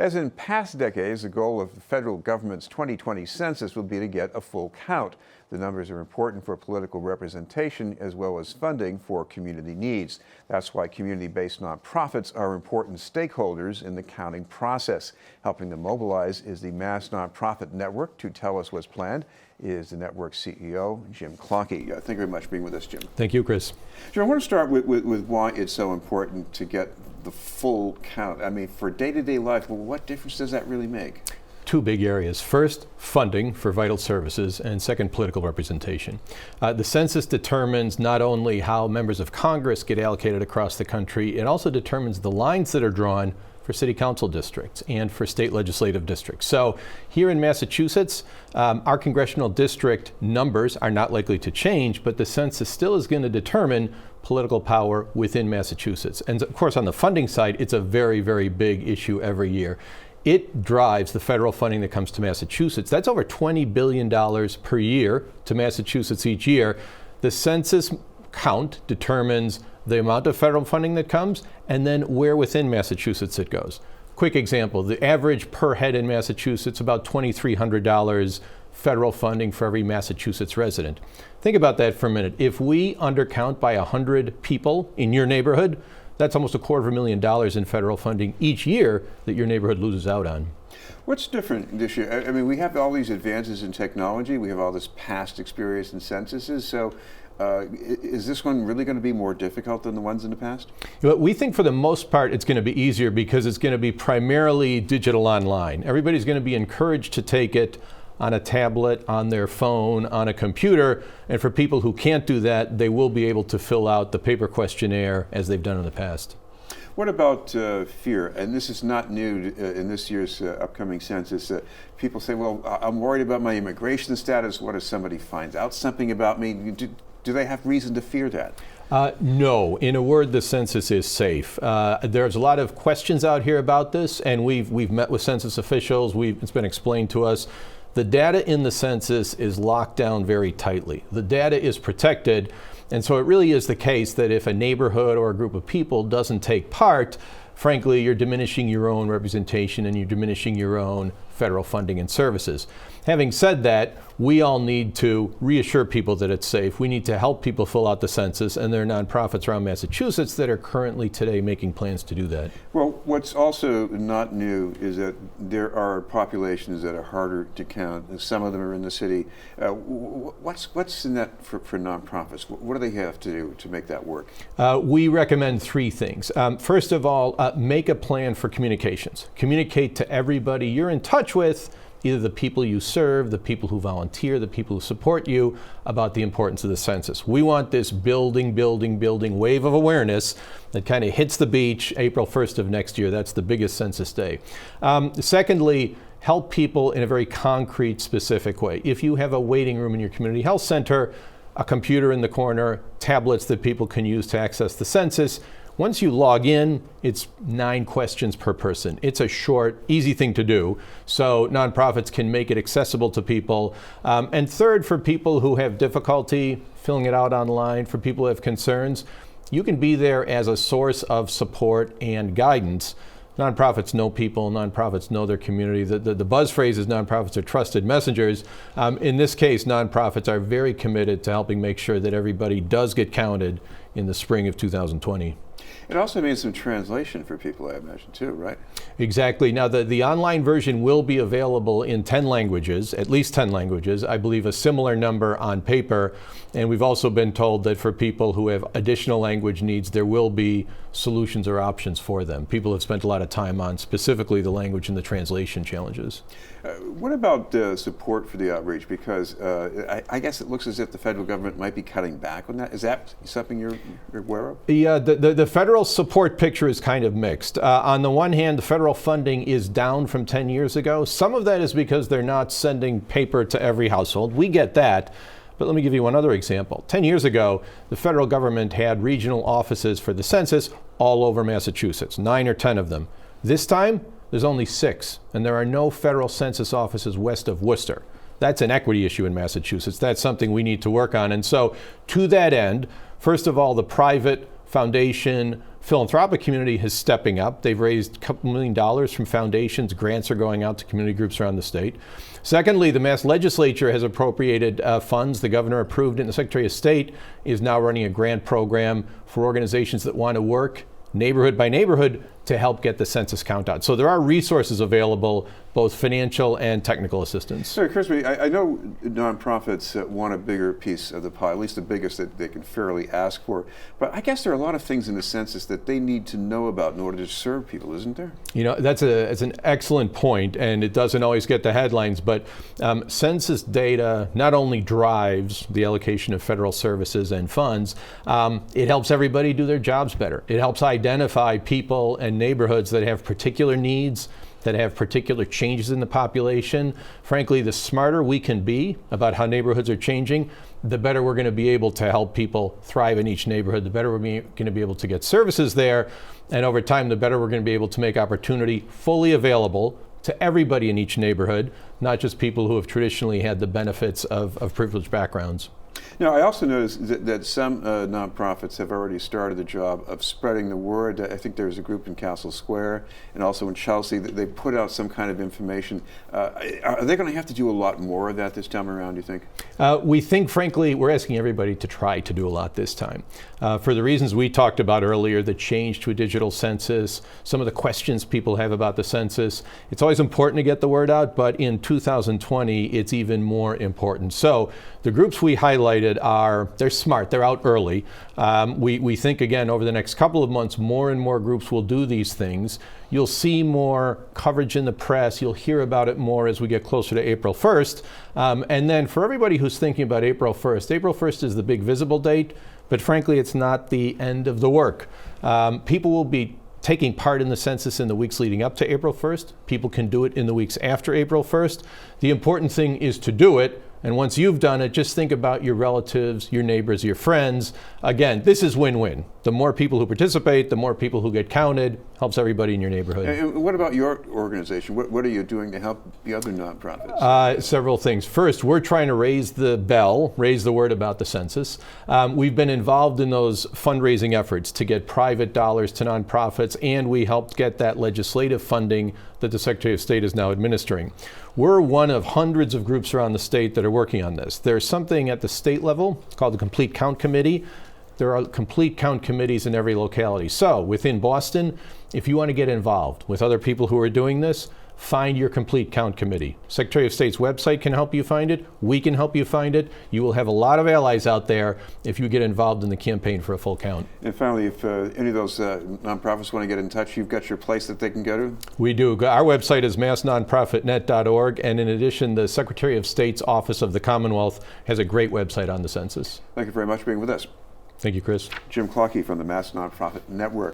As in past decades, the goal of the federal government's 2020 census will be to get a full count. The numbers are important for political representation as well as funding for community needs. That's why community-based nonprofits are important stakeholders in the counting process. Helping them mobilize is the Mass Nonprofit Network. To tell us what's planned is the network's CEO, Jim Klocke. Thank you very much for being with us, Jim. Thank you, Chris. Jim, I want to start with why it's so important to get the full count. I mean, for day-to-day life, well, what difference does that really make? Two big areas. First, funding for vital services, and second, political representation. The census determines not only how members of Congress get allocated across the country, it also determines the lines that are drawn for city council districts and for state legislative districts. So here in Massachusetts, our congressional district numbers are not likely to change, but the census still is going to determine political power within Massachusetts. And of course, on the funding side, it's a very, very big issue every year. It drives the federal funding that comes to Massachusetts. That's over $20 billion per year to Massachusetts each year. The census count determines the amount of federal funding that comes and then where within Massachusetts it goes. Quick example, the average per head in Massachusetts, about $2,300 federal funding for every Massachusetts resident. Think about that for a minute. If we undercount by 100 people in your neighborhood, that's almost $250,000 in federal funding each year that your neighborhood loses out on. What's different this year? I mean, we have all these advances in technology. We have all this past experience in censuses. So is this one really going to be more difficult than the ones in the past? We think for the most part it's going to be easier because it's going to be primarily digital online. Everybody's going to be encouraged to take it on a tablet, on their phone, on a computer, and for people who can't do that, they will be able to fill out the paper questionnaire as they've done in the past. What about fear? And this is not new in this year's upcoming census. People say, well, I'm worried about my immigration status. What if somebody finds out something about me? Do they have reason to fear that? No. In a word, the census is safe. There's a lot of questions out here about this, and we've met with census officials. It's been explained to us. The data in the census is locked down very tightly. The data is protected, and so it really is the case that if a neighborhood or a group of people doesn't take part, frankly, you're diminishing your own representation and you're diminishing your own federal funding and services. Having said that, we all need to reassure people that it's safe. We need to help people fill out the census, and there are nonprofits around Massachusetts that are currently today making plans to do that. Well, what's also not new is that there are populations that are harder to count. Some of them are in the city. What's in that for nonprofits? What do they have to do to make that work? We recommend three things. First of all, make a plan for communications. Communicate to everybody you're in touch with, either the people you serve, the people who volunteer, the people who support you, about the importance of the census. We want this building wave of awareness that kind of hits the beach April 1st of next year. That's the biggest census day. Secondly, help people in a very concrete, specific way. If you have a waiting room in your community health center, a computer in the corner, tablets that people can use to access the census, once you log in, it's 9 questions per person. It's a short, easy thing to do, so nonprofits can make it accessible to people. And third, for people who have difficulty filling it out online, for people who have concerns, you can be there as a source of support and guidance. Nonprofits know people, nonprofits know their community. The buzz phrase is nonprofits are trusted messengers. In this case, nonprofits are very committed to helping make sure that everybody does get counted in the spring of 2020. It also means some translation for people, I imagine, too, right? Exactly. Now, the online version will be available in 10 languages, at least 10 languages. I believe a similar number on paper. And we've also been told that for people who have additional language needs, there will be solutions or options for them. People have spent a lot of time on specifically the language and the translation challenges. What about support for the outreach? Because I guess it looks as if the federal government might be cutting back on that. Is that something you're aware of? The federal support picture is kind of mixed. On the one hand, the federal funding is down from 10 years ago. Some of that is because they're not sending paper to every household. We get that. But let me give you one other example. 10 years ago, the federal government had regional offices for the census all over Massachusetts, 9 or 10 of them. This time, there's only 6, and there are no federal census offices west of Worcester. That's an equity issue in Massachusetts. That's something we need to work on. And so, to that end, first of all, the private foundation philanthropic community is stepping up. They've raised a couple $1 million from foundations. Grants are going out to community groups around the state. Secondly, the Mass Legislature has appropriated funds. The governor approved it, and the Secretary of State is now running a grant program for organizations that want to work neighborhood by neighborhood to help get the census count out. So there are resources available, both financial and technical assistance. So it occurs to me, I know nonprofits want a bigger piece of the pie, at least the biggest that they can fairly ask for. But I guess there are a lot of things in the census that they need to know about in order to serve people, isn't there? You know, that's an excellent point, and it doesn't always get the headlines, but census data not only drives the allocation of federal services and funds, it helps everybody do their jobs better. It helps identify people and neighborhoods that have particular needs, that have particular changes in the population. Frankly, the smarter we can be about how neighborhoods are changing, the better we're going to be able to help people thrive in each neighborhood, the better we're going to be able to get services there, and over time, the better we're going to be able to make opportunity fully available to everybody in each neighborhood, not just people who have traditionally had the benefits of privileged backgrounds. Now, I also noticed that some nonprofits have already started the job of spreading the word. I think there's a group in Castle Square and also in Chelsea that they put out some kind of information. Are they going to have to do a lot more of that this time around, do you think? We think, frankly, we're asking everybody to try to do a lot this time. For the reasons we talked about earlier, the change to a digital census, some of the questions people have about the census. It's always important to get the word out, but in 2020, it's even more important. So the groups we highlighted they're smart, they're out early. We think, again, over the next couple of months, more and more groups will do these things. You'll see more coverage in the press. You'll hear about it more as we get closer to April 1st. And then for everybody who's thinking about April 1st is the big visible date, but frankly, it's not the end of the work. People will be taking part in the census in the weeks leading up to April 1st. People can do it in the weeks after April 1st. The important thing is to do it. And once you've done it, just think about your relatives, your neighbors, your friends. Again, this is win-win. The more people who participate, the more people who get counted, helps everybody in your neighborhood. And what about your organization? What are you doing to help the other nonprofits? Several things. First, we're trying to raise the bell, raise the word about the census. We've been involved in those fundraising efforts to get private dollars to nonprofits, and we helped get that legislative funding that the Secretary of State is now administering. We're one of hundreds of groups around the state that are working on this. There's something at the state level called the Complete Count Committee. There are complete count committees in every locality. So within Boston, if you want to get involved with other people who are doing this, find your complete count committee. Secretary of State's website can help you find it. We can help you find it. You will have a lot of allies out there if you get involved in the campaign for a full count. And finally, if any of those nonprofits want to get in touch, you've got your place that they can go to? We do. Our website is massnonprofitnet.org, and in addition, the Secretary of State's Office of the Commonwealth has a great website on the census. Thank you very much for being with us. Thank you, Chris. Jim Klocke from the Mass Nonprofit Network.